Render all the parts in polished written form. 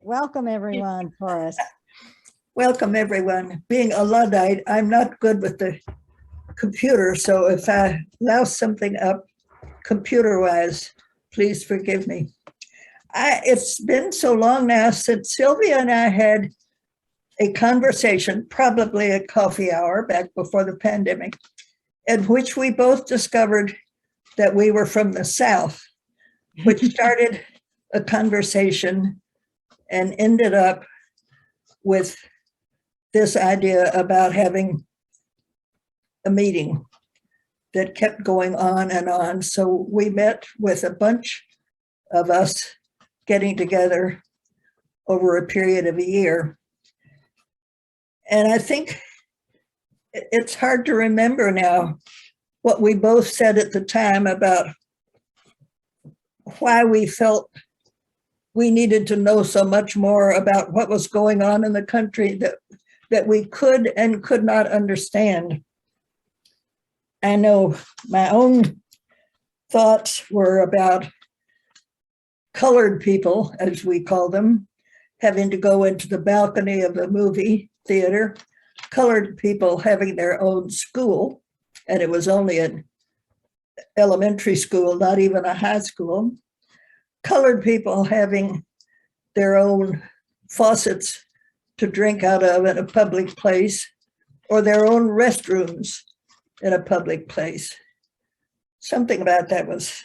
Welcome everyone for us. Welcome, everyone. Being a Luddite, I'm not good with the computer, so if I louse something up computer-wise, please forgive me. It's been so long now since Sylvia and I had a conversation, probably a coffee hour back before the pandemic, in which we both discovered that we were from the South, which started a conversation and ended up with this idea about having a meeting that kept going on and on. So we met with a bunch of us getting together over a period of a year. And I think it's hard to remember now what we both said at the time about why we felt we needed to know so much more about what was going on in the country that we could and could not understand. I know my own thoughts were about colored people, as we call them, having to go into the balcony of the movie theater, colored people having their own school, and it was only an elementary school, not even a high school, colored people having their own faucets to drink out of in a public place, or their own restrooms in a public place. Something about that was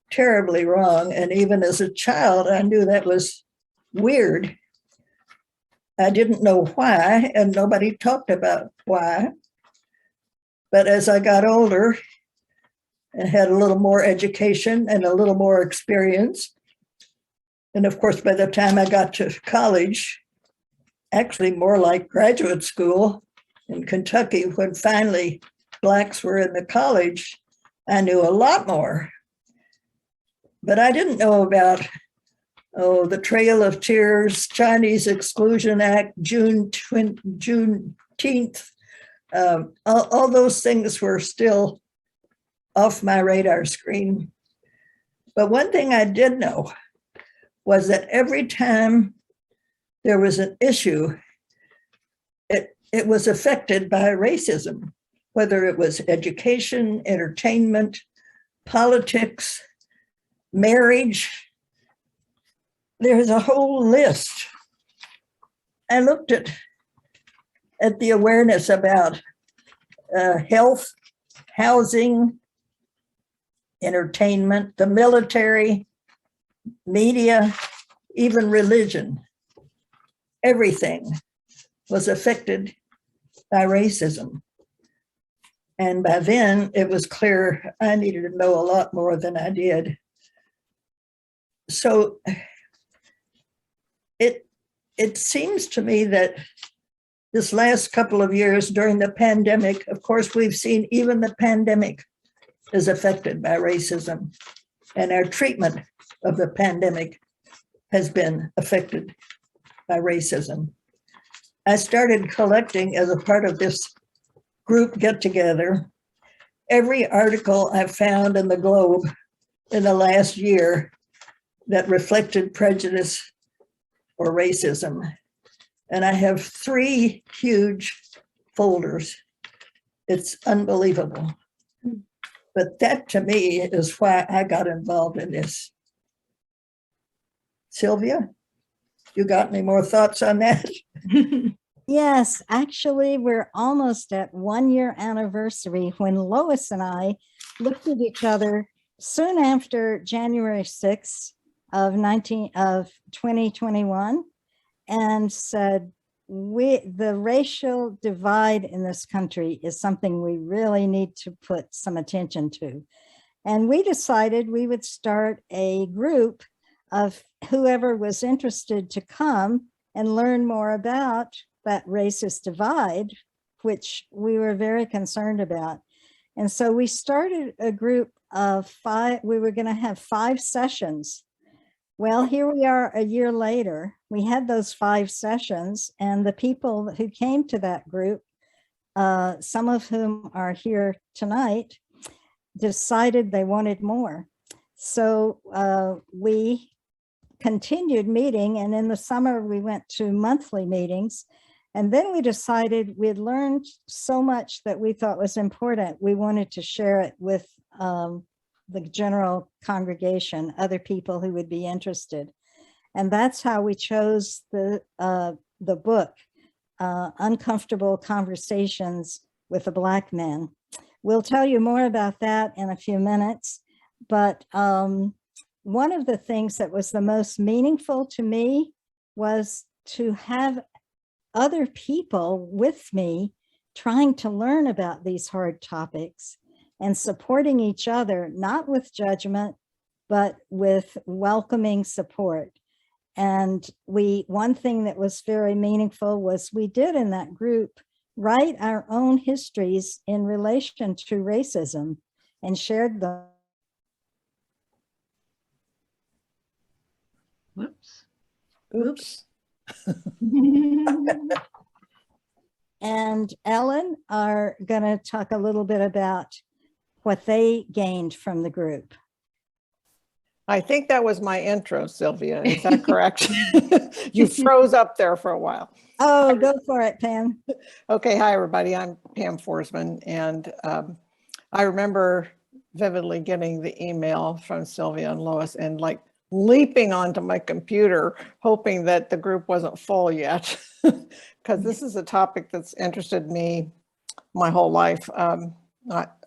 terribly wrong. And even as a child, I knew that was weird. I didn't know why, and nobody talked about why. But as I got older and had a little more education and a little more experience, and of course, by the time I got to college, actually more like graduate school in Kentucky, when finally Blacks were in the college, I knew a lot more. But I didn't know about, the Trail of Tears, Chinese Exclusion Act, Juneteenth. All those things were still off my radar screen. But one thing I did know was that every time there was an issue, it was affected by racism, whether it was education, entertainment, politics, marriage. There's a whole list. I looked at the awareness about health, housing, entertainment, the military, media, even religion. Everything was affected by racism. And by then, it was clear I needed to know a lot more than I did. So it seems to me that this last couple of years during the pandemic, of course, we've seen even the pandemic is affected by racism, and our treatment of the pandemic has been affected by racism. I started collecting, as a part of this group get-together, every article I found in the Globe in the last year that reflected prejudice or racism. And I have 3 huge folders. It's unbelievable. But that, to me, is why I got involved in this. Sylvia, you got any more thoughts on that? Yes, actually, we're almost at 1-year anniversary when Lois and I looked at each other soon after January 6th of 2021 and said, the racial divide in this country is something we really need to put some attention to. And we decided we would start a group of whoever was interested to come and learn more about that racist divide, which we were very concerned about. And so we started a group of 5. We were going to have 5 sessions. Well, here we are a year later. We had those 5 sessions, and the people who came to that group, some of whom are here tonight, decided they wanted more. So we continued meeting, and in the summer we went to monthly meetings. And then we decided we'd learned so much that we thought was important. We wanted to share it with the general congregation, other people who would be interested. And that's how we chose the book, Uncomfortable Conversations with a Black Man. We'll tell you more about that in a few minutes. But one of the things that was the most meaningful to me was to have other people with me trying to learn about these hard topics and supporting each other, not with judgment, but with welcoming support. And one thing that was very meaningful was we did in that group write our own histories in relation to racism and shared them. Whoops. Oops. And Ellen are going to talk a little bit about what they gained from the group. I think that was my intro, Sylvia. Is that correct? You froze up there for a while. Oh, go for it, Pam. Okay, hi everybody. I'm Pam Forsman, and I remember vividly getting the email from Sylvia and Lois and like leaping onto my computer, hoping that the group wasn't full yet, because this is a topic that's interested me my whole life. I'm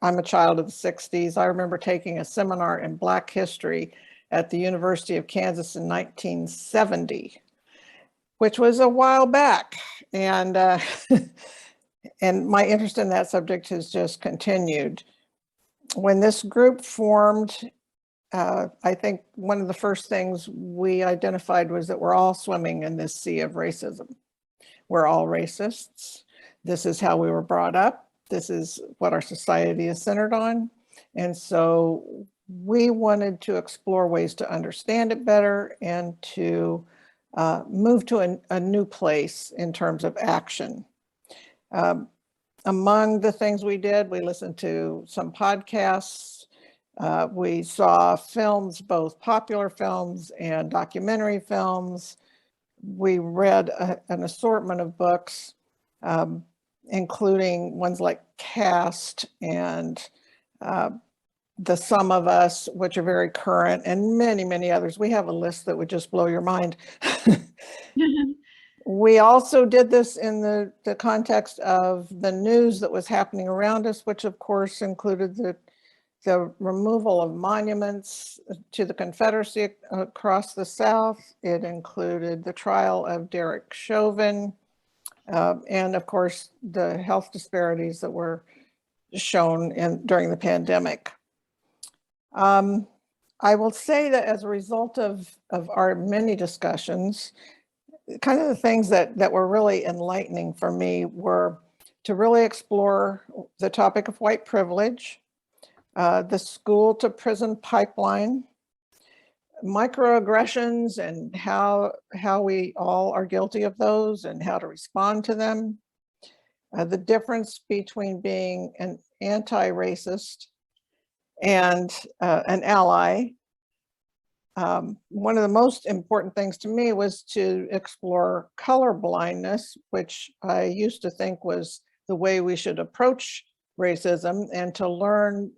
a child of the 60s. I remember taking a seminar in Black history at the University of Kansas in 1970, which was a while back. And, and my interest in that subject has just continued. When this group formed, I think one of the first things we identified was that we're all swimming in this sea of racism. We're all racists. This is how we were brought up. This is what our society is centered on. And so we wanted to explore ways to understand it better and to move to a new place in terms of action. Among the things we did, we listened to some podcasts. We saw films, both popular films and documentary films. We read an assortment of books, including ones like Caste and The Sum of Us, which are very current, and many, many others. We have a list that would just blow your mind. We also did this in the context of the news that was happening around us, which of course included the removal of monuments to the Confederacy across the South. It included the trial of Derek Chauvin, and of course, the health disparities that were shown during the pandemic. I will say that as a result of our many discussions, kind of the things that were really enlightening for me were to really explore the topic of white privilege, the school to prison pipeline, microaggressions and how we all are guilty of those and how to respond to them, the difference between being an anti-racist and an ally. One of the most important things to me was to explore color blindness, which I used to think was the way we should approach racism, and to learn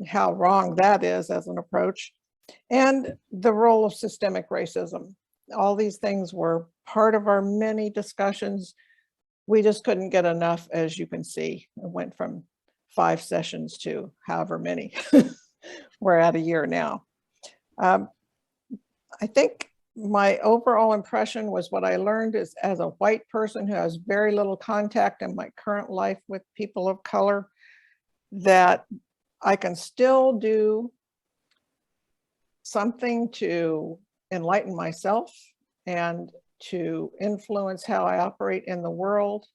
how wrong that is as an approach, and the role of systemic racism. All these things were part of our many discussions. We just couldn't get enough, as you can see. It went from 5 sessions to however many. We're at a year now. I think my overall impression was what I learned is, as a white person who has very little contact in my current life with people of color, that I can still do something to enlighten myself and to influence how I operate in the world,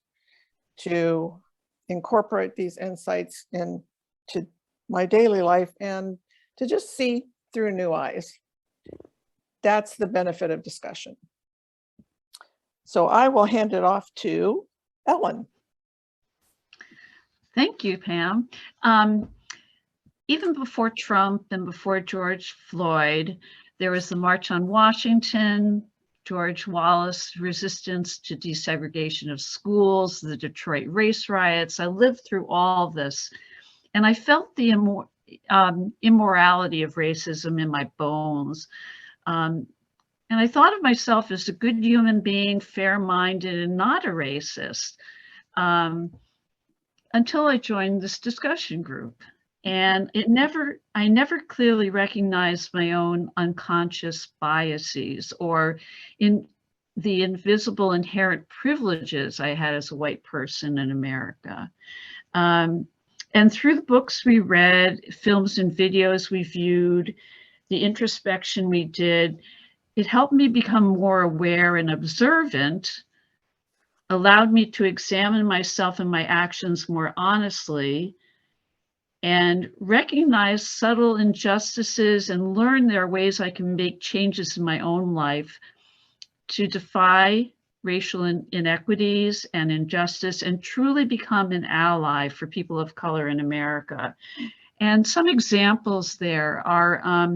to incorporate these insights into my daily life, and to just see through new eyes. That's the benefit of discussion. So I will hand it off to Ellen. Thank you, Pam. Even before Trump and before George Floyd, There was the March on Washington, George Wallace resistance to desegregation of schools, the Detroit race riots. I lived through all this, and I felt the immorality of racism in my bones. And I thought of myself as a good human being, fair-minded, and not a racist, until I joined this discussion group. And I never clearly recognized my own unconscious biases or in the invisible inherent privileges I had as a white person in America. And through the books we read, films and videos we viewed, the introspection we did, it helped me become more aware and observant, allowed me to examine myself and my actions more honestly, and recognize subtle injustices and learn there are ways I can make changes in my own life to defy racial inequities and injustice and truly become an ally for people of color in America. And some examples there are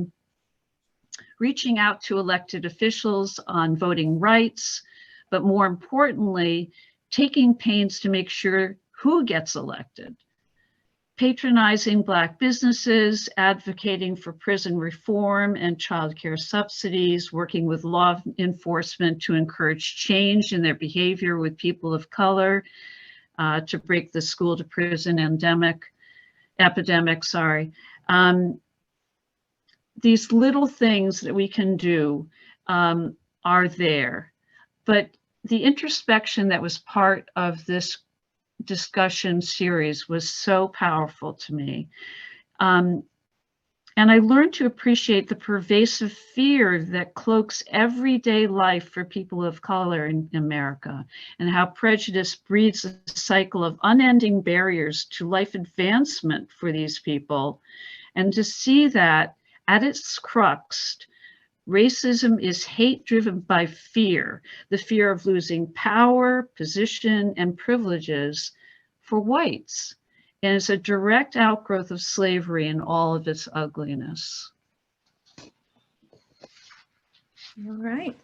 reaching out to elected officials on voting rights, but more importantly, taking pains to make sure who gets elected. Patronizing Black businesses, advocating for prison reform and childcare subsidies, working with law enforcement to encourage change in their behavior with people of color, to break the school to prison epidemic. These little things that we can do are there, but the introspection that was part of this discussion series was so powerful to me. And I learned to appreciate the pervasive fear that cloaks everyday life for people of color in America, and how prejudice breeds a cycle of unending barriers to life advancement for these people. And to see that at its crux, racism is hate driven by fear, the fear of losing power, position, and privileges for whites. And it's a direct outgrowth of slavery in all of its ugliness. All right,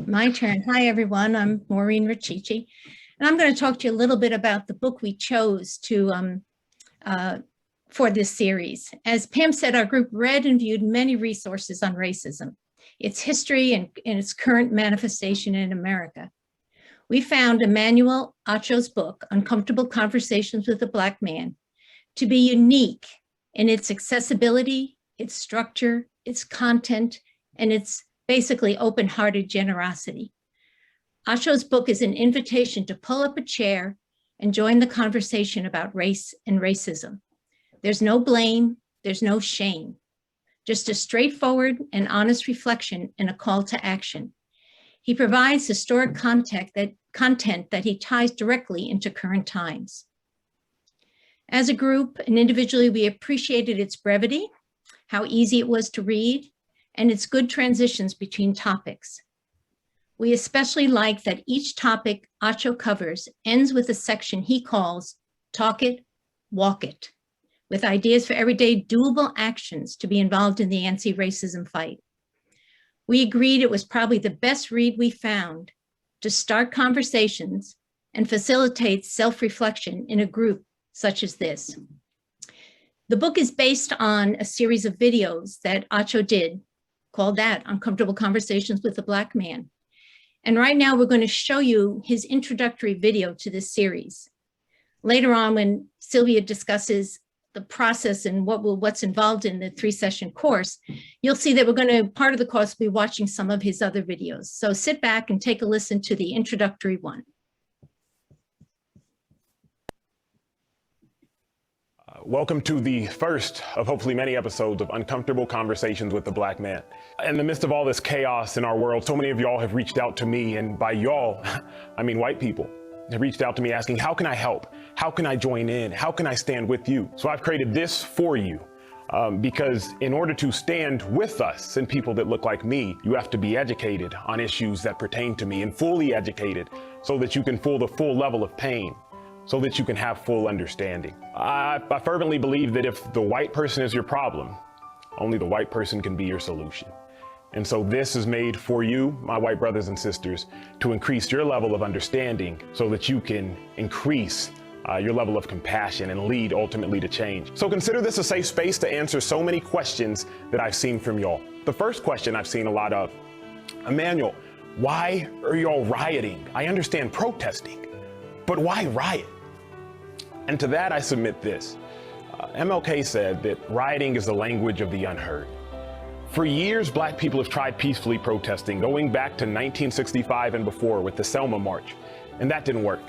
my turn. Hi, everyone. I'm Maureen Riccicci, and I'm going to talk to you a little bit about the book we chose to for this series. As Pam said, our group read and viewed many resources on racism, its history, and its current manifestation in America. We found Emmanuel Acho's book, Uncomfortable Conversations with a Black Man, to be unique in its accessibility, its structure, its content, and its basically open-hearted generosity. Acho's book is an invitation to pull up a chair and join the conversation about race and racism. There's no blame, there's no shame, just a straightforward and honest reflection and a call to action. He provides historic content that he ties directly into current times. As a group and individually, we appreciated its brevity, how easy it was to read, and its good transitions between topics. We especially like that each topic Acho covers ends with a section he calls Talk It, Walk It, with ideas for everyday doable actions to be involved in the anti-racism fight. We agreed it was probably the best read we found to start conversations and facilitate self-reflection in a group such as this. The book is based on a series of videos that Acho did, called that Uncomfortable Conversations with a Black Man. And right now we're going to show you his introductory video to this series. Later on, when Sylvia discusses the process and what's involved in the 3-session course, you'll see that we're going to, part of the course, be watching some of his other videos. So sit back and take a listen to the introductory one. Welcome to the first of hopefully many episodes of Uncomfortable Conversations with the Black Man. In the midst of all this chaos in our world, so many of y'all have reached out to me, and by y'all, I mean white people, have reached out to me asking, how can I help? How can I join in? How can I stand with you? So I've created this for you because in order to stand with us and people that look like me, you have to be educated on issues that pertain to me and fully educated so that you can feel the full level of pain, so that you can have full understanding. I fervently believe that if the white person is your problem, only the white person can be your solution. And so this is made for you, my white brothers and sisters, to increase your level of understanding so that you can increase your level of compassion and lead ultimately to change. So consider this a safe space to answer so many questions that I've seen from y'all. The first question I've seen a lot of, Emmanuel, why are y'all rioting? I understand protesting, but why riot? And to that I submit this. MLK said that rioting is the language of the unheard. For years, Black people have tried peacefully protesting, going back to 1965 and before with the Selma March, and that didn't work.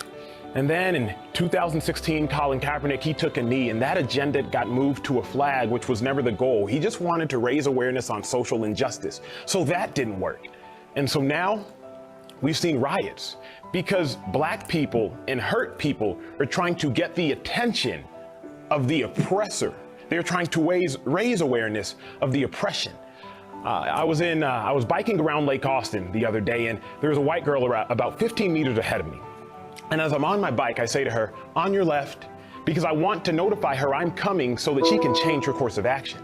And then in 2016, Colin Kaepernick, he took a knee, and that agenda got moved to a flag, which was never the goal. He just wanted to raise awareness on social injustice. So that didn't work. And so now we've seen riots because Black people and hurt people are trying to get the attention of the oppressor. They're trying to raise awareness of the oppression. I was biking around Lake Austin the other day, and there was a white girl about 15 meters ahead of me. And as I'm on my bike, I say to her, on your left, because I want to notify her I'm coming so that she can change her course of action.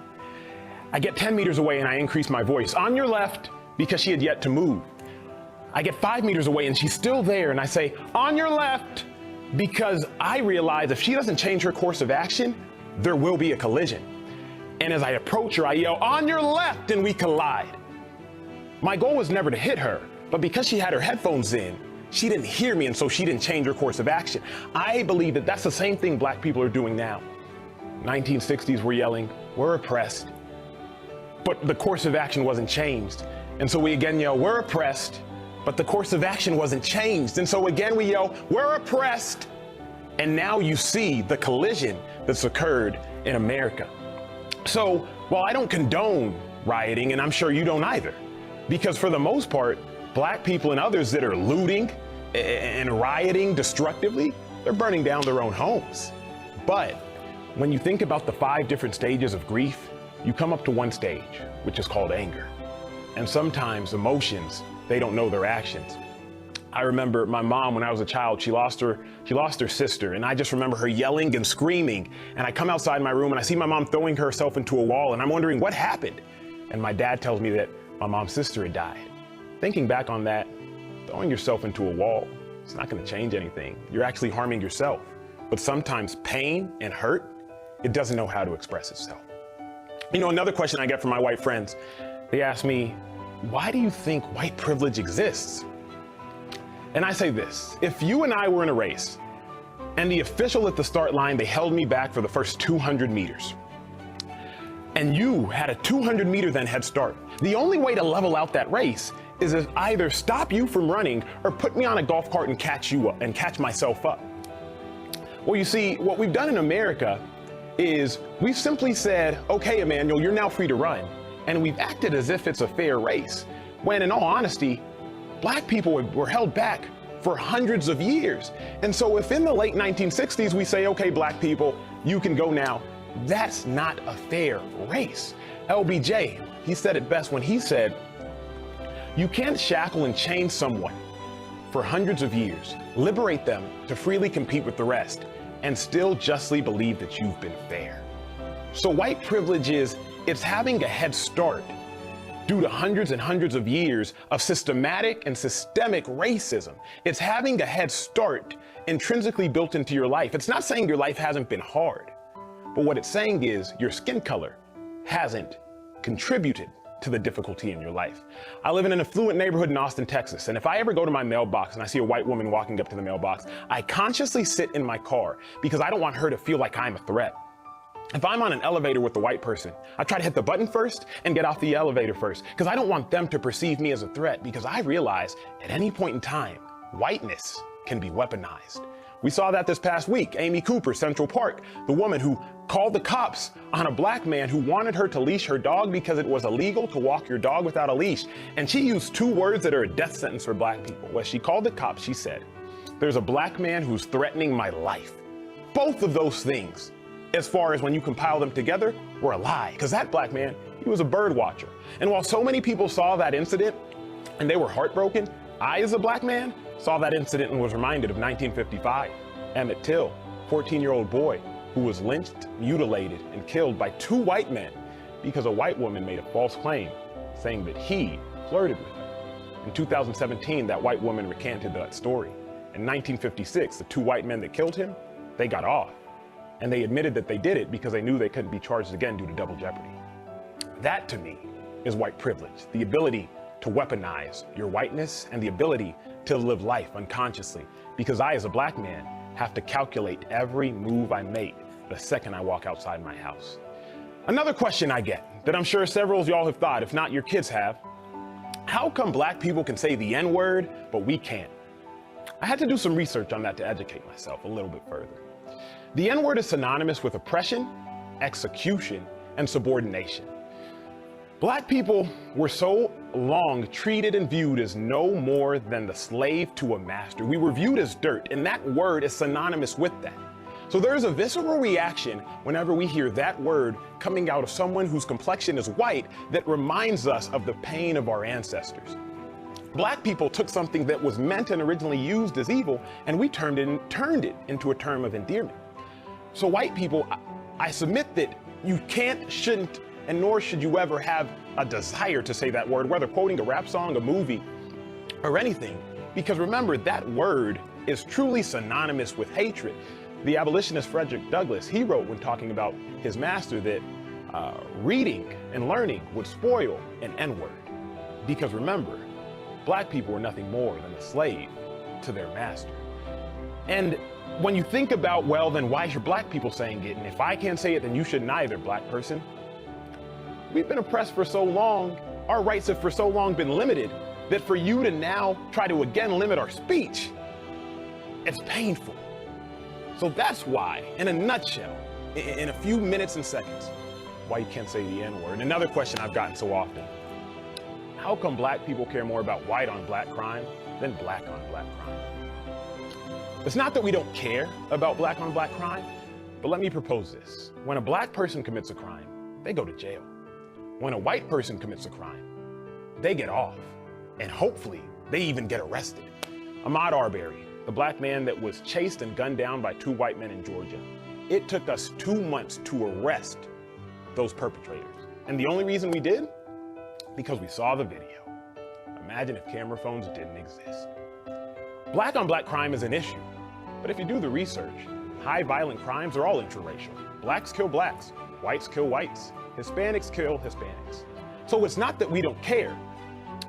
I get 10 meters away and I increase my voice, on your left, because she had yet to move. I get 5 meters away and she's still there, and I say, on your left, because I realize if she doesn't change her course of action, there will be a collision. And as I approach her, I yell, on your left, and we collide. My goal was never to hit her, but because she had her headphones in, she didn't hear me, and so she didn't change her course of action. I believe that that's the same thing Black people are doing now. 1960s, we're yelling, we're oppressed, but the course of action wasn't changed. And so we again yell, we're oppressed, but the course of action wasn't changed. And so again we yell, we're oppressed. And now you see the collision that's occurred in America. So while I don't condone rioting, and I'm sure you don't either, because for the most part, Black people and others that are looting and rioting destructively, they're burning down their own homes. But when you think about the 5 different stages of grief, you come up to one stage, which is called anger. And sometimes emotions, they don't know their actions. I remember my mom, when I was a child, she lost her sister, and I just remember her yelling and screaming. And I come outside my room and I see my mom throwing herself into a wall, and I'm wondering what happened. And my dad tells me that my mom's sister had died. Thinking back on that, throwing yourself into a wall, it's not going to change anything. You're actually harming yourself. But sometimes pain and hurt, it doesn't know how to express itself. You know, another question I get from my white friends, they ask me, why do you think white privilege exists? And I say this, if you and I were in a race and the official at the start line, they held me back for the first 200 meters, and you had a 200 meter then head start, the only way to level out that race is to either stop you from running or put me on a golf cart and catch you up and catch myself up. Well, you see, what we've done in America is we've simply said, okay, Emmanuel, you're now free to run. And we've acted as if it's a fair race, when in all honesty, Black people were held back for hundreds of years. And so if in the late 1960s we say, okay, Black people, you can go now, that's not a fair race. LBJ, he said it best when he said, you can't shackle and chain someone for hundreds of years, liberate them to freely compete with the rest, and still justly believe that you've been fair. So white privilege is, it's having a head start due to hundreds and hundreds of years of systematic and systemic racism. It's having a head start intrinsically built into your life. It's not saying your life hasn't been hard, but what it's saying is your skin color hasn't contributed to the difficulty in your life. I live in an affluent neighborhood in Austin, Texas, and if I ever go to my mailbox and I see a white woman walking up to the mailbox, I consciously sit in my car because I don't want her to feel like I'm a threat. If I'm on an elevator with a white person, I try to hit the button first and get off the elevator first because I don't want them to perceive me as a threat, because I realize at any point in time, whiteness can be weaponized. We saw that this past week. Amy Cooper, Central Park, the woman who called the cops on a Black man who wanted her to leash her dog because it was illegal to walk your dog without a leash. And she used 2 words that are a death sentence for Black people. When she called the cops, she said, there's a Black man who's threatening my life. Both of those things, as far as when you compile them together, were a lie, because that Black man, he was a bird watcher. And while so many people saw that incident and they were heartbroken, I, as a Black man, saw that incident and was reminded of 1955. Emmett Till, 14-year-old boy who was lynched, mutilated, and killed by 2 white men because a white woman made a false claim saying that he flirted with her. In 2017, that white woman recanted that story. In 1956, the two white men that killed him, they got off. And they admitted that they did it because they knew they couldn't be charged again due to double jeopardy. That, to me, is white privilege. The ability to weaponize your whiteness and the ability to live life unconsciously. Because I, as a black man, have to calculate every move I make the second I walk outside my house. Another question I get that I'm sure several of y'all have thought, if not your kids have, how come black people can say the N-word, but we can't? I had to do some research on that to educate myself a little bit further. The N-word is synonymous with oppression, execution, and subordination. Black people were so long treated and viewed as no more than the slave to a master. We were viewed as dirt, and that word is synonymous with that. So there's a visceral reaction whenever we hear that word coming out of someone whose complexion is white that reminds us of the pain of our ancestors. Black people took something that was meant and originally used as evil, and we turned it into a term of endearment. So white people, I submit that you can't, shouldn't, and nor should you ever have a desire to say that word, whether quoting a rap song, a movie, or anything. Because remember, that word is truly synonymous with hatred. The abolitionist Frederick Douglass, he wrote when talking about his master that reading and learning would spoil an N-word. Because remember, black people were nothing more than a slave to their master. And when you think about, well, then why are black people saying it? And if I can't say it, then you shouldn't either, black person. We've been oppressed for so long, our rights have for so long been limited, that for you to now try to again limit our speech, it's painful. So that's why, in a nutshell, in a few minutes and seconds, why you can't say the N-word. Another question I've gotten so often, how come black people care more about white on black crime than black on black crime? It's not that we don't care about black on black crime, but let me propose this. When a black person commits a crime, they go to jail. When a white person commits a crime, they get off, and hopefully they even get arrested. Ahmaud Arbery, the black man that was chased and gunned down by two white men in Georgia, it took us 2 months to arrest those perpetrators. And the only reason we did? Because we saw the video. Imagine if camera phones didn't exist. Black on black crime is an issue, but if you do the research, high violent crimes are all interracial. Blacks kill blacks, whites kill whites, Hispanics kill Hispanics. So it's not that we don't care,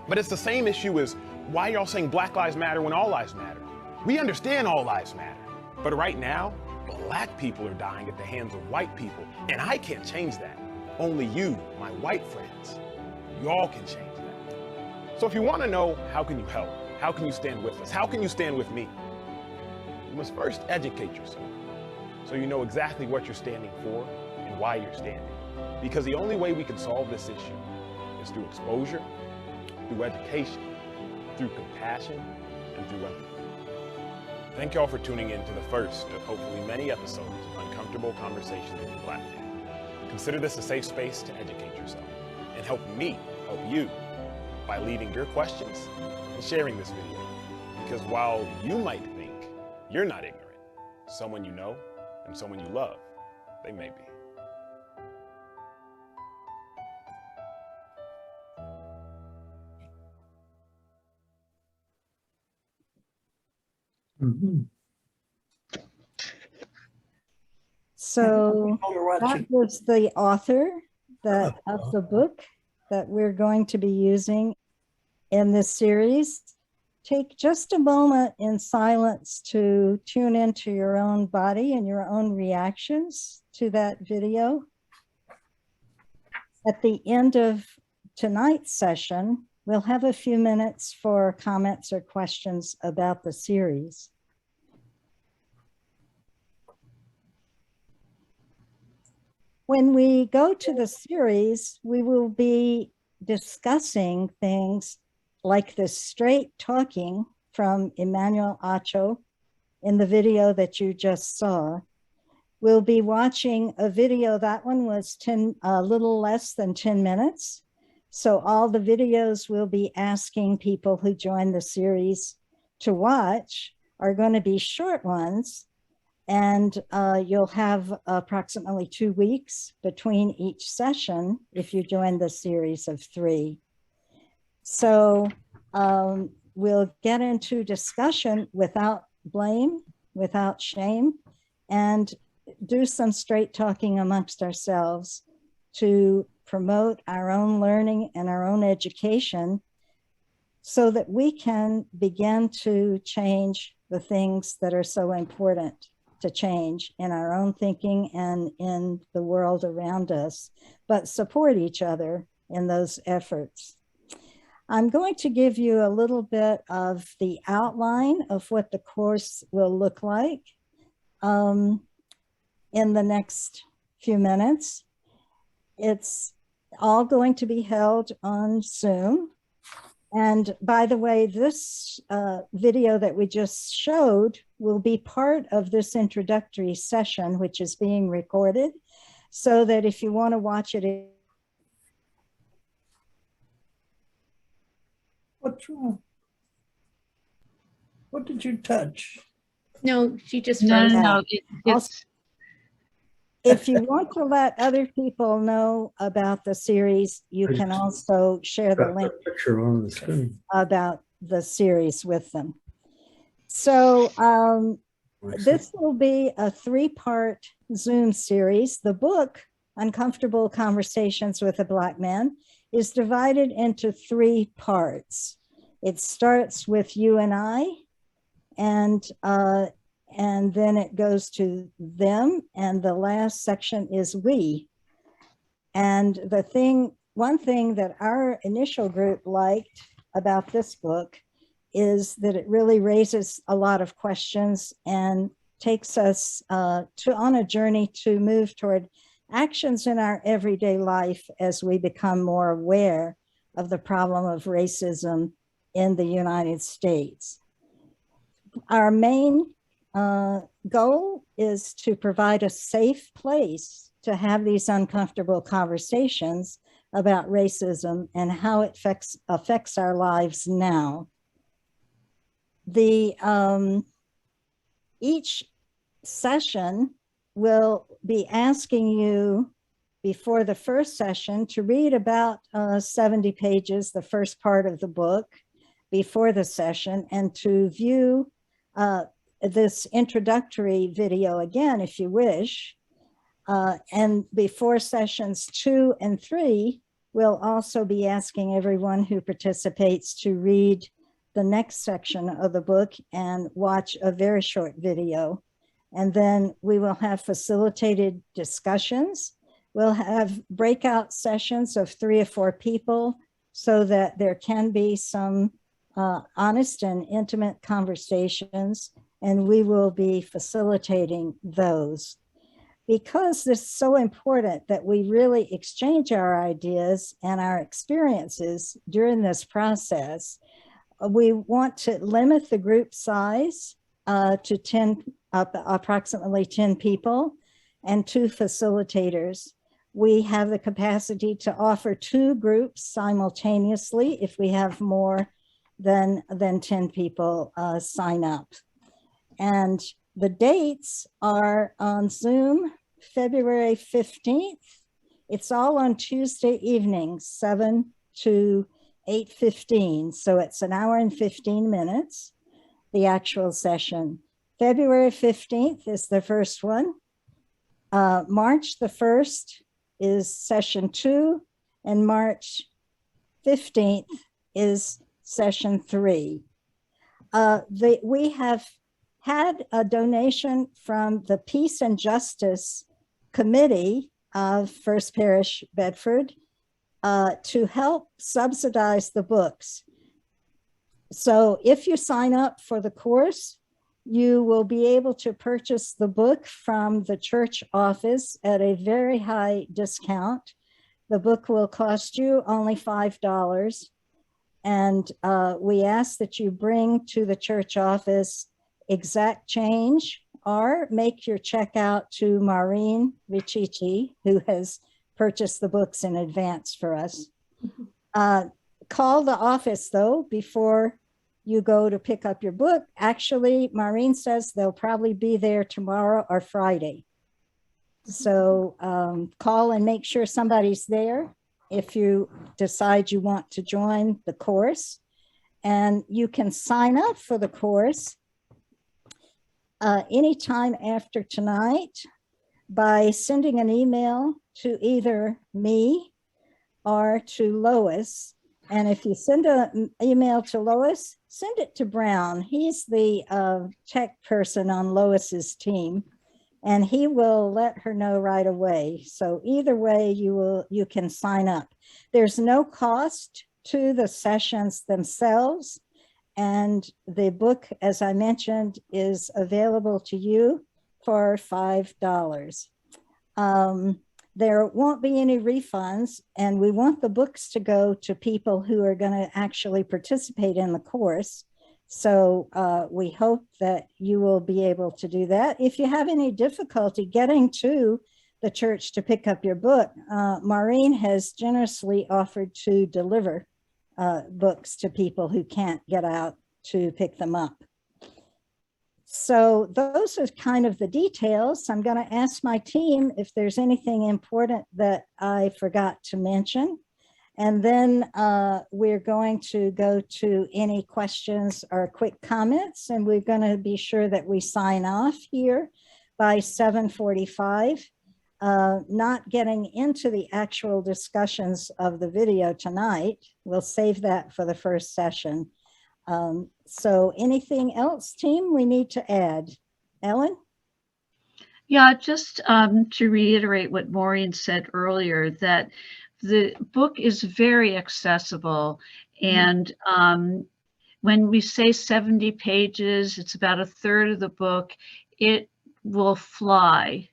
but it's the same issue as why y'all saying Black Lives Matter when all lives matter. We understand all lives matter, but right now, black people are dying at the hands of white people, and I can't change that. Only you, my white friends, y'all can change that. So if you want to know how can you help, how can you stand with us, how can you stand with me, you must first educate yourself so you know exactly what you're standing for and why you're standing. Because the only way we can solve this issue is through exposure, through education, through compassion, and through empathy. Thank y'all for tuning in to the first of hopefully many episodes of Uncomfortable Conversations with the Black Man. Consider this a safe space to educate yourself and help me help you by leaving your questions and sharing this video. Because while you might think you're not ignorant, someone you know and someone you love, they may be. So that was the author of the book that we're going to be using in this series. Take just a moment in silence to tune into your own body and your own reactions to that video. At the end of tonight's session, we'll have a few minutes for comments or questions about the series. When we go to the series, we will be discussing things like the straight talking from Emmanuel Acho in the video that you just saw. We'll be watching a video, that one was a little less than 10 minutes. So all the videos we'll be asking people who join the series to watch are going to be short ones. And you'll have approximately 2 weeks between each session if you join the series of 3. So we'll get into discussion without blame, without shame, and do some straight talking amongst ourselves to promote our own learning and our own education so that we can begin to change the things that are so important to change in our own thinking and in the world around us, but support each other in those efforts. I'm going to give you a little bit of the outline of what the course will look like in the next few minutes. It's all going to be held on Zoom. And by the way, this video that we just showed will be part of this introductory session, which is being recorded, so that if you want to watch it. What's wrong? What did you touch? No, she just No, froze. no, no. It's If you want to let other people know about the series, you can also share the link Picture on the screen. about the series with them. So this will be a 3-part Zoom series. The book, Uncomfortable Conversations with a Black Man, is divided into 3 parts. It starts with you and I, and then it goes to them, and the last section is we. And one thing that our initial group liked about this book is that it really raises a lot of questions and takes us on a journey to move toward actions in our everyday life as we become more aware of the problem of racism in the United States. Our main goal is to provide a safe place to have these uncomfortable conversations about racism and how it affects our lives now. Each session will be asking you before the first session to read about 70 pages, the first part of the book, before the session, and to view this introductory video again, if you wish. And before sessions 2 and 3, we'll also be asking everyone who participates to read the next section of the book and watch a very short video. And then we will have facilitated discussions. We'll have breakout sessions of 3 or 4 people so that there can be some honest and intimate conversations, and we will be facilitating those. Because this is so important that we really exchange our ideas and our experiences during this process, we want to limit the group size to approximately 10 people and 2 facilitators. We have the capacity to offer 2 groups simultaneously if we have more than 10 people sign up. And the dates are on Zoom, February 15th. It's all on Tuesday evenings, 7 to 8:15. So it's an hour and 15 minutes, the actual session. February 15th is the first one. March the 1st is session 2, and March 15th is session 3. We have had a donation from the Peace and Justice Committee of First Parish Bedford to help subsidize the books. So if you sign up for the course, you will be able to purchase the book from the church office at a very high discount. The book will cost you only $5. And we ask that you bring to the church office exact change or make your check out to Maureen Riccicci, who has purchased the books in advance for us. Call the office though before you go to pick up your book. Actually, Maureen says they'll probably be there tomorrow or Friday. So call and make sure somebody's there. if you decide you want to join the course. And you can sign up for the course anytime after tonight by sending an email to either me or to Lois. And if you send an email to Lois, send it to Brown. He's the tech person on Lois's team, and he will let her know right away. So either way, you can sign up. There's no cost to the sessions themselves. And the book, as I mentioned, is available to you for $5. There won't be any refunds, and we want the books to go to people who are going to actually participate in the course. So we hope that you will be able to do that. If you have any difficulty getting to the church to pick up your book, Maureen has generously offered to deliver books to people who can't get out to pick them up. So those are kind of the details. I'm going to ask my team if there's anything important that I forgot to mention. And then we're going to go to any questions or quick comments, and we're going to be sure that we sign off here by 7:45. Not getting into the actual discussions of the video tonight. We'll save that for the first session. So anything else, team, we need to add? Ellen? Yeah, just to reiterate what Maureen said earlier, that the book is very accessible. And when we say 70 pages, it's about a third of the book. It will fly.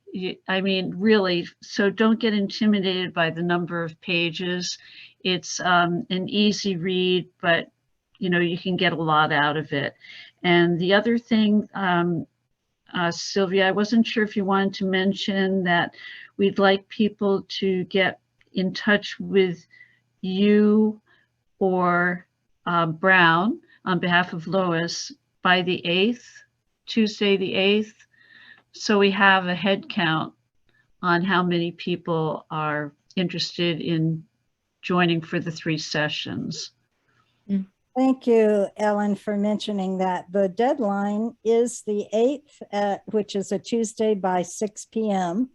I mean, really, so don't get intimidated by the number of pages. It's an easy read, but you know, you can get a lot out of it. And the other thing, Sylvia, I wasn't sure if you wanted to mention that we'd like people to get in touch with you or Brown on behalf of Lois by the 8th, Tuesday the 8th. So we have a head count on how many people are interested in joining for the 3 sessions. Thank you, Ellen, for mentioning that. The deadline is the 8th, which is a Tuesday by 6 p.m.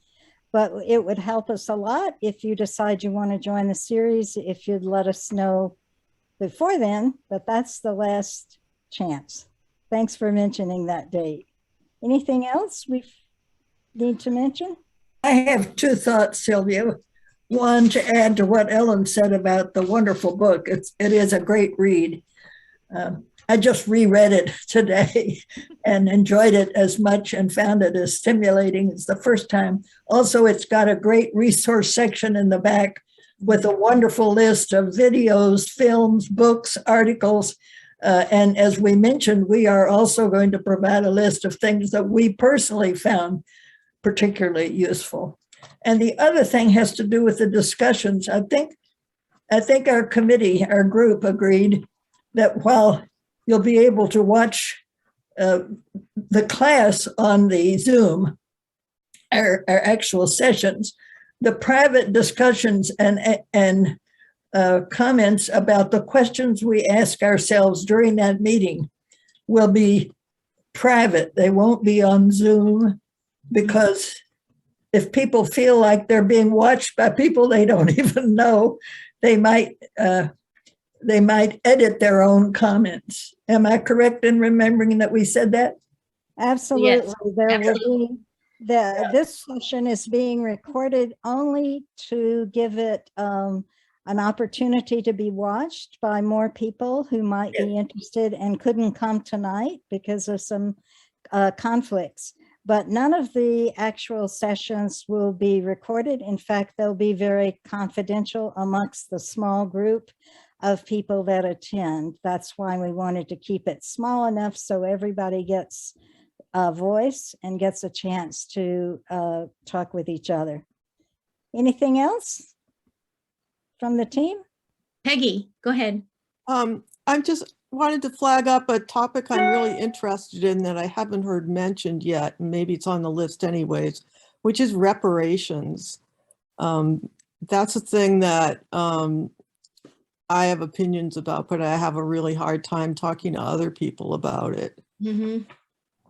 But it would help us a lot if you decide you want to join the series, if you'd let us know before then, but that's the last chance. Thanks for mentioning that date. Anything else we need to mention? I have 2 thoughts, Sylvia. One, to add to what Ellen said about the wonderful book. It is a great read. I just reread it today and enjoyed it as much and found it as stimulating as the first time. Also, it's got a great resource section in the back with a wonderful list of videos, films, books, articles. And as we mentioned, we are also going to provide a list of things that we personally found particularly useful. And the other thing has to do with the discussions. I think our committee, our group agreed that while you'll be able to watch the class on the Zoom, our actual sessions, the private discussions and comments about the questions we ask ourselves during that meeting will be private. They won't be on Zoom, because if people feel like they're being watched by people they don't even know, they might edit their own comments. Am I correct in remembering that we said that? Absolutely. Yes, There absolutely. will be this session is being recorded only to give it an opportunity to be watched by more people who might be interested and couldn't come tonight because of some conflicts. But none of the actual sessions will be recorded. In fact, they'll be very confidential amongst the small group of people that attend. That's why we wanted to keep it small enough so everybody gets a voice and gets a chance to talk with each other. Anything else from the team? Peggy, go ahead. I'm just wanted to flag up a topic I'm really interested in that I haven't heard mentioned yet. Maybe it's on the list anyways, which is reparations. that's a thing that I have opinions about, but I have a really hard time talking to other people about it. Mhm.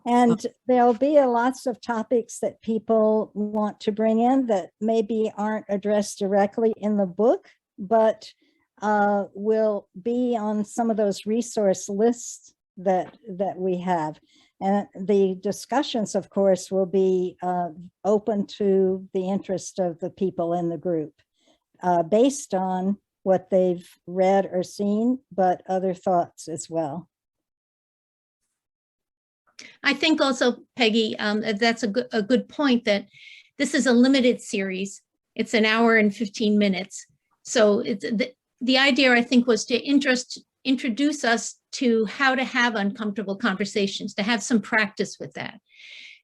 And there'll be lots of topics that people want to bring in that maybe aren't addressed directly in the book, but will be on some of those resource lists that we have. And the discussions, of course, will be open to the interest of the people in the group, based on what they've read or seen, but other thoughts as well. I think also, Peggy, that's a good point, that this is a limited series. It's an hour and 15 minutes. So it's, the idea, I think, was to introduce us to how to have uncomfortable conversations, to have some practice with that.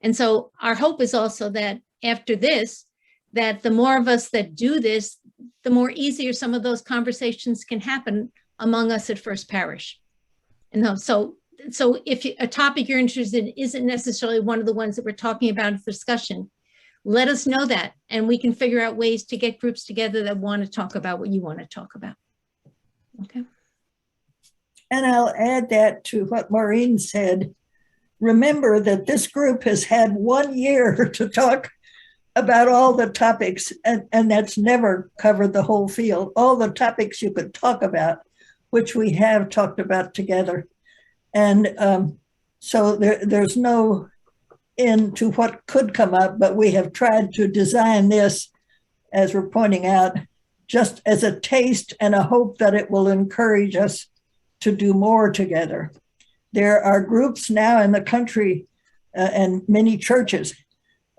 And so our hope is also that after this, that the more of us that do this, the more easier some of those conversations can happen among us at First Parish. And so if a topic you're interested in isn't necessarily one of the ones that we're talking about in discussion, let us know that, and we can figure out ways to get groups together that want to talk about what you want to talk about. Okay. And I'll add that to what Maureen said. Remember that this group has had 1 year to talk about all the topics, and that's never covered the whole field. All the topics you could talk about, which we have talked about together. And so there's no end to what could come up, but we have tried to design this, as we're pointing out, just as a taste and a hope that it will encourage us to do more together. There are groups now in the country and many churches,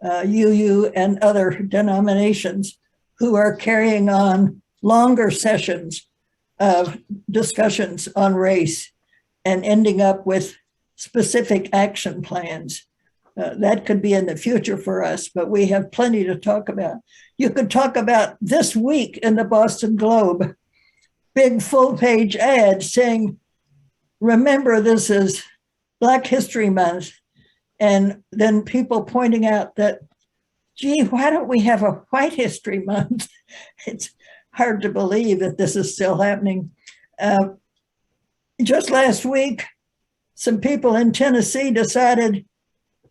UU and other denominations, who are carrying on longer sessions of discussions on race and ending up with specific action plans. That could be in the future for us, but we have plenty to talk about. You could talk about this week in the Boston Globe, big full-page ad saying, remember, this is Black History Month. And then people pointing out that, gee, why don't we have a White History Month? It's hard to believe that this is still happening. Just last week, some people in Tennessee decided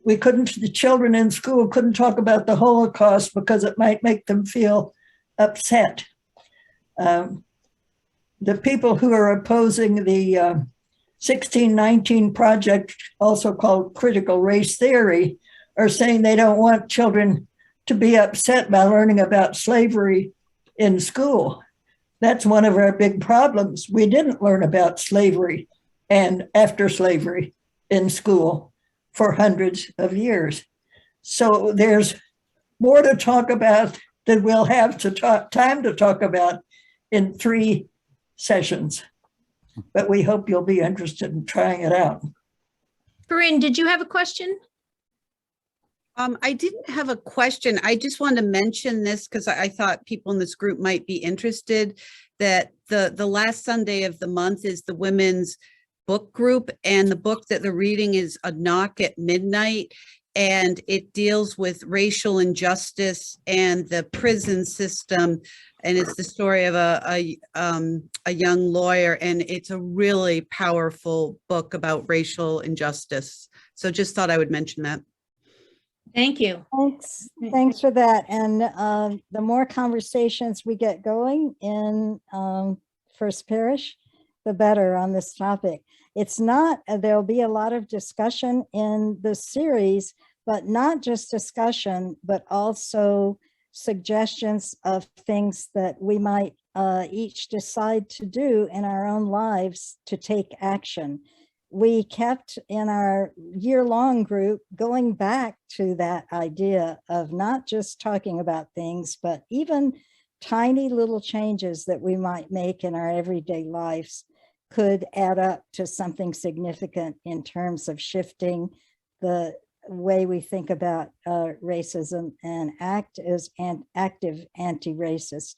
the children in school couldn't talk about the Holocaust because it might make them feel upset. The people who are opposing the 1619 Project, also called critical race theory, are saying they don't want children to be upset by learning about slavery in school. That's one of our big problems. We didn't learn about slavery and after slavery in school for hundreds of years. So there's more to talk about than we'll have time to talk about in 3 sessions. But we hope you'll be interested in trying it out. Corinne, did you have a question? I didn't have a question. I just wanted to mention this because I thought people in this group might be interested, that the last Sunday of the month is the women's book group, and the book that they're reading is A Knock at Midnight, and it deals with racial injustice and the prison system, and it's the story of a young lawyer, and it's a really powerful book about racial injustice. So just thought I would mention that. Thank you. Thanks for that. And the more conversations we get going in First Parish, the better on this topic. It's not, there'll be a lot of discussion in the series, but not just discussion, but also suggestions of things that we might each decide to do in our own lives to take action. We kept in our year-long group going back to that idea of not just talking about things, but even tiny little changes that we might make in our everyday lives could add up to something significant in terms of shifting the way we think about racism and act as an active anti-racist.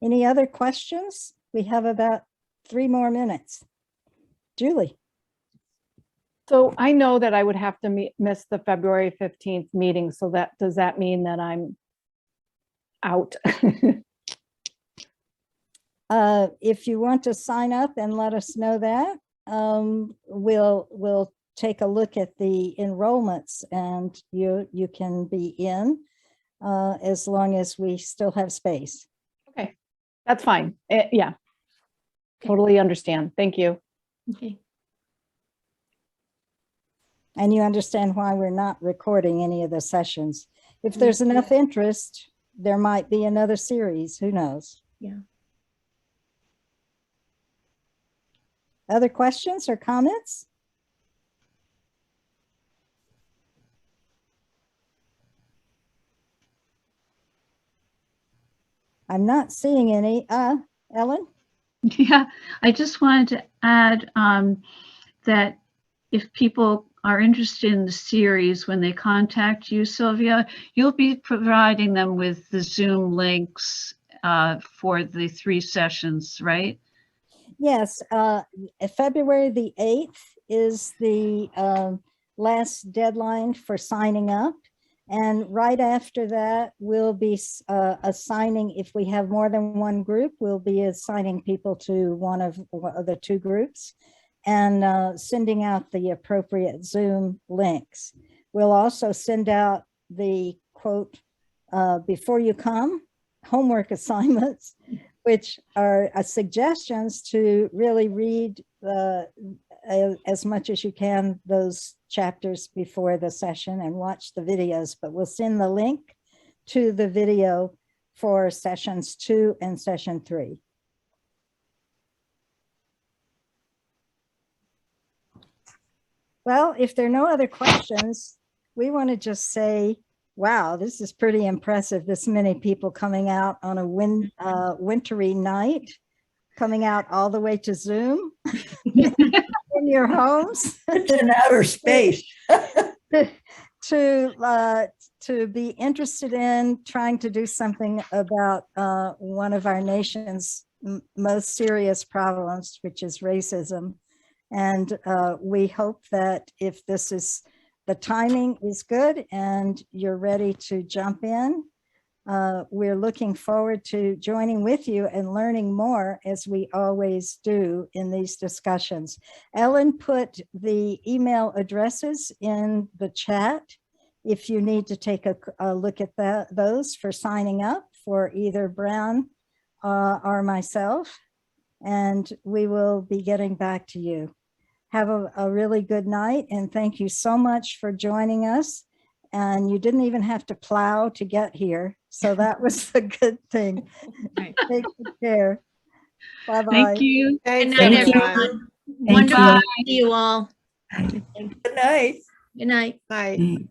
Any other questions? We have about 3 more minutes. Julie. So I know that I would have to miss the February 15th meeting. So does that mean that I'm out? If you want to sign up and let us know that, we'll take a look at the enrollments, and you can be in as long as we still have space. Okay, that's fine. Yeah, totally understand. Thank you. Okay. And you understand why we're not recording any of the sessions. If there's enough interest, there might be another series, who knows? Yeah. Other questions or comments? I'm not seeing any. Ellen? Yeah, I just wanted to add that if people are interested in the series, when they contact you, Sylvia, you'll be providing them with the Zoom links for the 3 sessions, right? Yes, February the 8th is the last deadline for signing up. And right after that, we'll be assigning, if we have more than one group, we'll be assigning people to one of the 2 groups and sending out the appropriate Zoom links. We'll also send out the quote, before you come, homework assignments, which are suggestions to really read as much as you can those chapters before the session and watch the videos, but we'll send the link to the video for sessions 2 and session 3. Well, if there are no other questions, we want to just say, wow, this is pretty impressive. This many people coming out on a wintry night, coming out all the way to Zoom in your homes. It's in outer space. To be interested in trying to do something about one of our nation's most serious problems, which is racism. And we hope that if this is, the timing is good and you're ready to jump in, we're looking forward to joining with you and learning more, as we always do in these discussions. Ellen put the email addresses in the chat if you need to take a look at those for signing up for either Brown or myself, and we will be getting back to you. Have a really good night, and thank you so much for joining us. And you didn't even have to plow to get here, so that was a good thing. Right. Take good care. Bye-bye. Thank you. Good Thanks, night, everyone. everyone. Wonderful to see you all. Good night. Good night. Night.